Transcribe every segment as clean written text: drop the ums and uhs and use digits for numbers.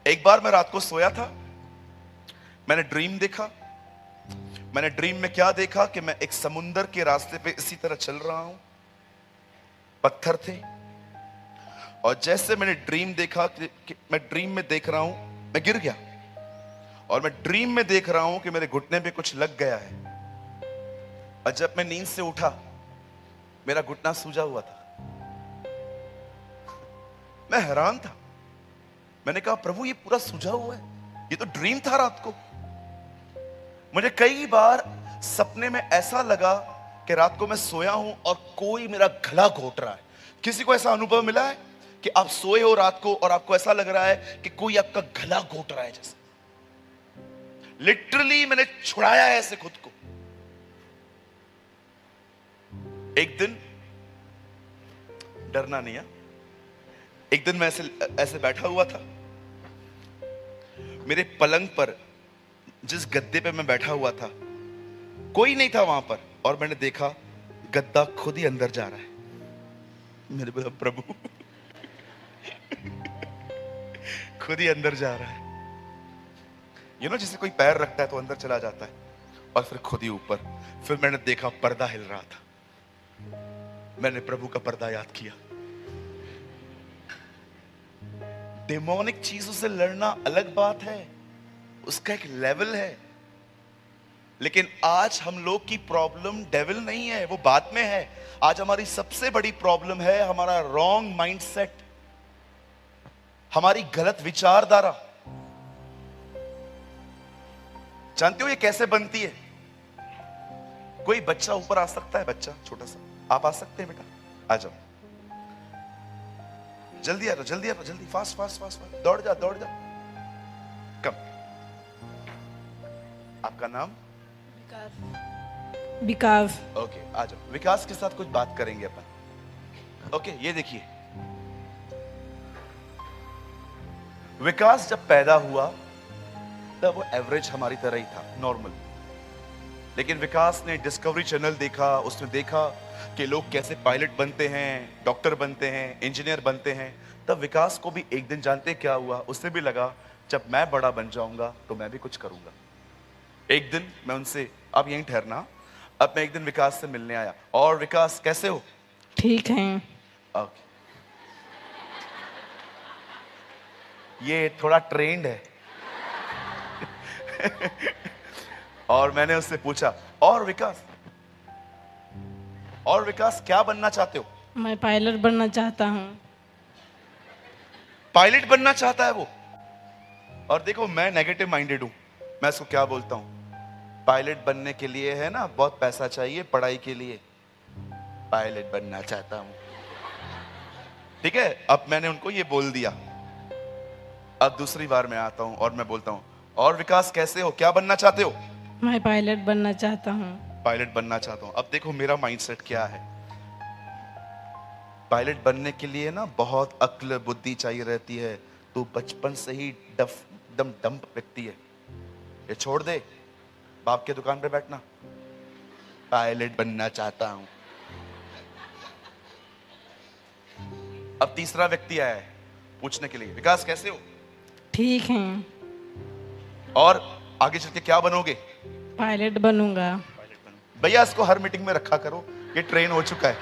एक बार मैं रात को सोया था, मैंने ड्रीम देखा। मैंने ड्रीम में क्या देखा कि मैं एक समुंदर के रास्ते पे इसी तरह चल रहा हूं, पत्थर थे, और जैसे मैंने ड्रीम देखा कि मैं ड्रीम में देख रहा हूं, मैं गिर गया, और मैं ड्रीम में देख रहा हूं कि मेरे घुटने पे कुछ लग गया है। और जब मैं नींद से उठा, मेरा घुटना सूजा हुआ था। मैं हैरान था। मैंने कहा, प्रभु ये पूरा सूजा हुआ है, ये तो ड्रीम था रात को। मुझे कई बार सपने में ऐसा लगा कि रात को मैं सोया हूं और कोई मेरा गला घोट रहा है। किसी को ऐसा अनुभव मिला है कि आप सोए हो रात को और आपको ऐसा लग रहा है कि कोई आपका गला घोट रहा है? जैसे लिटरली मैंने छुड़ाया है ऐसे खुद को। एक दिन, डरना नहीं है, एक दिन मैं ऐसे बैठा हुआ था। मेरे पलंग पर, जिस गद्दे पे मैं बैठा हुआ था, कोई नहीं था वहां पर, और मैंने देखा गद्दा खुद ही अंदर जा रहा है। मैंने बोला, प्रभु खुद ही अंदर जा रहा है। जैसे कोई पैर रखता है तो अंदर चला जाता है, और फिर खुद ही ऊपर। फिर मैंने देखा पर्दा हिल रहा था। मैंने प्रभु का पर्दा याद किया। डेमोनिक चीजों से लड़ना अलग बात है, उसका एक लेवल है। लेकिन आज हम लोग की प्रॉब्लम डेविल नहीं है, वो बात में है। आज हमारी सबसे बड़ी प्रॉब्लम है हमारा रॉन्ग माइंडसेट, हमारी गलत विचारधारा। जानते हो ये कैसे बनती है? कोई बच्चा ऊपर आ सकता है, बच्चा छोटा सा, आप आ सकते हैं बेटा, आ जाओ, जल्दी आ जाओ, जल्दी आ जाओ, जल्दी, फास्ट फास्ट फास्ट फास्ट, दौड़ जा, दौड़ जा, कम। आपका नाम? विकास। ओके, आ जाओ। विकास के साथ कुछ बात करेंगे अपन। ओके, ये देखिए, विकास जब पैदा हुआ तब वो एवरेज हमारी तरह ही था, नॉर्मल। लेकिन विकास ने डिस्कवरी चैनल देखा, उसने देखा कि लोग कैसे पायलट बनते हैं, डॉक्टर बनते हैं, इंजीनियर बनते हैं। तब विकास को भी एक दिन, जानते क्या हुआ? उससे भी लगा जब मैं बड़ा बन जाऊंगा तो मैं भी कुछ करूंगा। एक दिन मैं उनसे, अब यहीं ठहरना, अब मैं एक दिन विकास से मिलने आया। और विकास कैसे हो? ठीक है। ओके, ये थोड़ा ट्रेंड है। और मैंने उससे पूछा, और विकास क्या बनना चाहते हो? मैं पायलट बनना चाहता हूँ। पायलट बनना चाहता है वो। और देखो, मैं नेगेटिव माइंडेड हूं। मैं इसको क्या बोलता हूं, पायलट बनने के लिए है ना बहुत पैसा चाहिए पढ़ाई के लिए, पायलट बनना चाहता हूं। ठीक है, अब मैंने उनको ये बोल दिया। अब दूसरी बार मैं आता हूं और मैं बोलता हूं, और विकास कैसे हो, क्या बनना चाहते हो? मैं पायलट बनना चाहता हूँ। पायलट बनना चाहता हूं। अब देखो मेरा माइंडसेट क्या है। पायलट बनने के लिए ना बहुत अक्ल बुद्धि चाहिए रहती है। तो बचपन से ही दम डम्प व्यक्ति है, ये छोड़ दे, बाप के दुकान पे बैठना, पायलट बनना चाहता हूं। अब तीसरा व्यक्ति आया है पूछने के लिए, विकास कैसे हो? ठीक है। और आगे चल के क्या बनोगे? पायलट बनूंगा। भैया इसको हर मीटिंग में रखा करो, ये ट्रेन हो चुका है।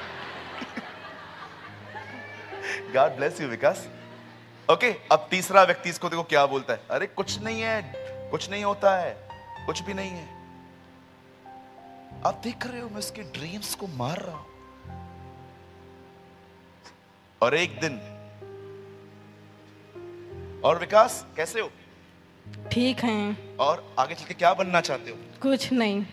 God bless you Vikas. Okay, अब तीसरा व्यक्ति इसको देखो क्या बोलता है, अरे कुछ नहीं है, कुछ नहीं होता है, कुछ भी नहीं है। आप देख रहे हो मैं उसके ड्रीम्स को मार रहा हूं। और एक दिन, और विकास कैसे हो? ठीक है। और आगे चल के क्या बनना चाहते हो? कुछ नहीं।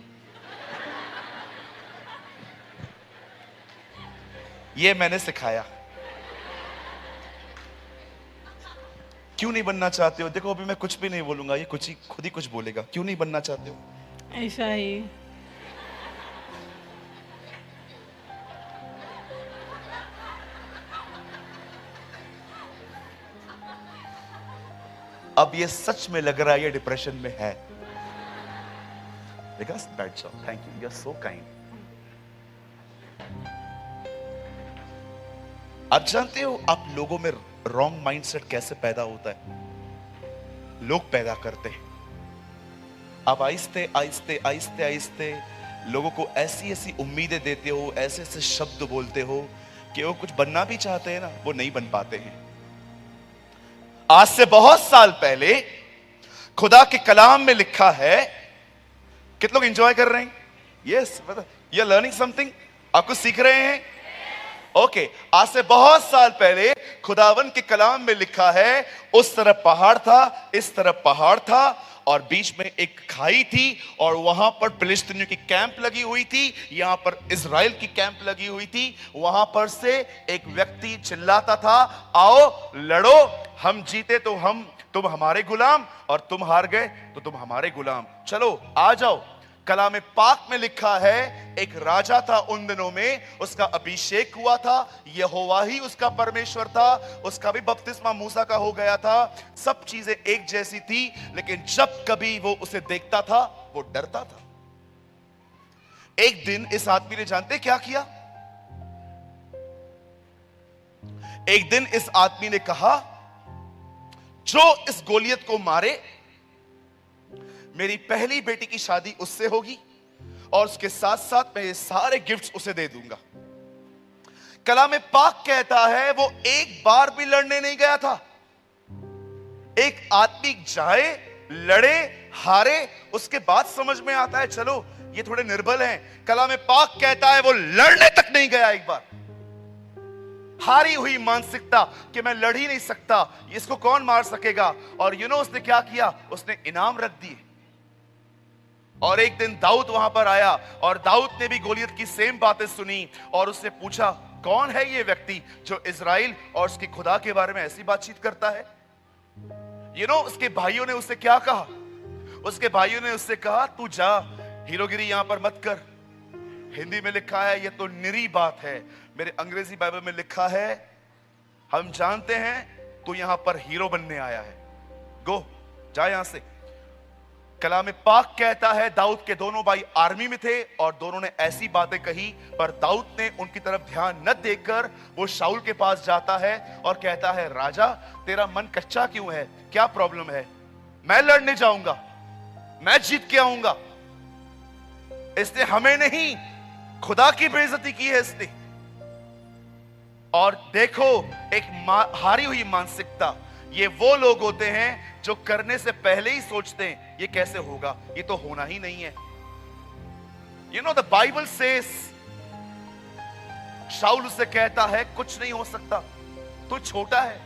ये मैंने सिखाया। क्यों नहीं बनना चाहते हो? देखो अभी मैं कुछ भी नहीं बोलूंगा, ये खुद ही कुछ बोलेगा। क्यों नहीं बनना चाहते हो? ऐसा ही। अब ये सच में लग रहा है ये डिप्रेशन में है। विकास बैठ जाओ, thank you, you are so kind. आप जानते हो आप लोगों में रॉन्ग माइंडसेट कैसे पैदा होता है? लोग पैदा करते हैं। आप आहिस्ते आहिस्ते आहिस्ते आहिस्ते लोगों को ऐसी ऐसी उम्मीदें देते हो, ऐसे ऐसे शब्द बोलते हो कि वो कुछ बनना भी चाहते हैं ना, वो नहीं बन पाते हैं। आज से बहुत साल पहले खुदा के कलाम में लिखा है, कितने लोग एंजॉय कर रहे हैं? Yes, you are learning something, आप कुछ सीख रहे हैं। ओके, आज से बहुत साल पहले खुदावन के कलाम में लिखा है, उस तरफ पहाड़ था, इस तरफ पहाड़ था, और बीच में एक खाई थी, और वहां पर फिलिस्तीनियों की कैंप लगी हुई थी, यहां पर इजराइल की कैंप लगी हुई थी। वहां पर से एक व्यक्ति चिल्लाता था, आओ लड़ो, हम जीते तो तुम हमारे गुलाम, और तुम हार गए तो तुम हमारे गुलाम, चलो आ जाओ। कलाम पाक में लिखा है, एक राजा था उन दिनों में, उसका अभिषेक हुआ था, यहोवा ही उसका परमेश्वर था, उसका भी बपतिस्मा मूसा का हो गया था, सब चीजें एक जैसी थी, लेकिन जब कभी वो उसे देखता था वो डरता था। एक दिन इस आदमी ने जानते क्या किया? एक दिन इस आदमी ने कहा, जो इस गोलियत को मारे, मेरी पहली बेटी की शादी उससे होगी, और उसके साथ साथ मैं ये सारे गिफ्ट्स उसे दे दूंगा। कलाम पाक कहता है, वो एक बार भी लड़ने नहीं गया था। एक आदमी जाए, लड़े, हारे, उसके बाद समझ में आता है चलो ये थोड़े निर्बल हैं। कलाम पाक कहता है वो लड़ने तक नहीं गया। एक बार हारी हुई मानसिकता कि मैं लड़ ही नहीं सकता, इसको कौन मार सकेगा, और उसने क्या किया? उसने इनाम रख दिए। और एक दिन दाऊद वहां पर आया, और दाऊद ने भी गोलियत की सेम बातें सुनी, और उससे पूछा, कौन है ये व्यक्ति जो इजराइल और उसके खुदा के बारे में ऐसी बातचीत करता है? उसके भाइयों ने उससे क्या कहा? उसके भाइयों ने उससे कहा, तू जा, हीरोगिरी यहां पर मत कर। हिंदी में लिखा है, ये तो निरी बात है। मेरे अंग्रेजी बाइबल में लिखा है, हम जानते हैं तू यहां पर हीरो बनने आया है, गो, जा यहां से। कलाम पाक कहता है, दाऊद के दोनों भाई आर्मी में थे, और दोनों ने ऐसी बातें कही, पर दाऊद ने उनकी तरफ ध्यान न देकर वो शाऊल के पास जाता है और कहता है, राजा तेरा मन कच्चा क्यों है? क्या प्रॉब्लम है? मैं लड़ने जाऊंगा, मैं जीत के आऊंगा। इसने हमें नहीं, खुदा की बेइज्जती की है इसने। और देखो, एक हारी हुई मानसिकता, ये वो लोग होते हैं जो करने से पहले ही सोचते हैं ये कैसे होगा, ये तो होना ही नहीं है। द बाइबल सेज, शाऊल उससे कहता है कुछ नहीं हो सकता, तू छोटा है,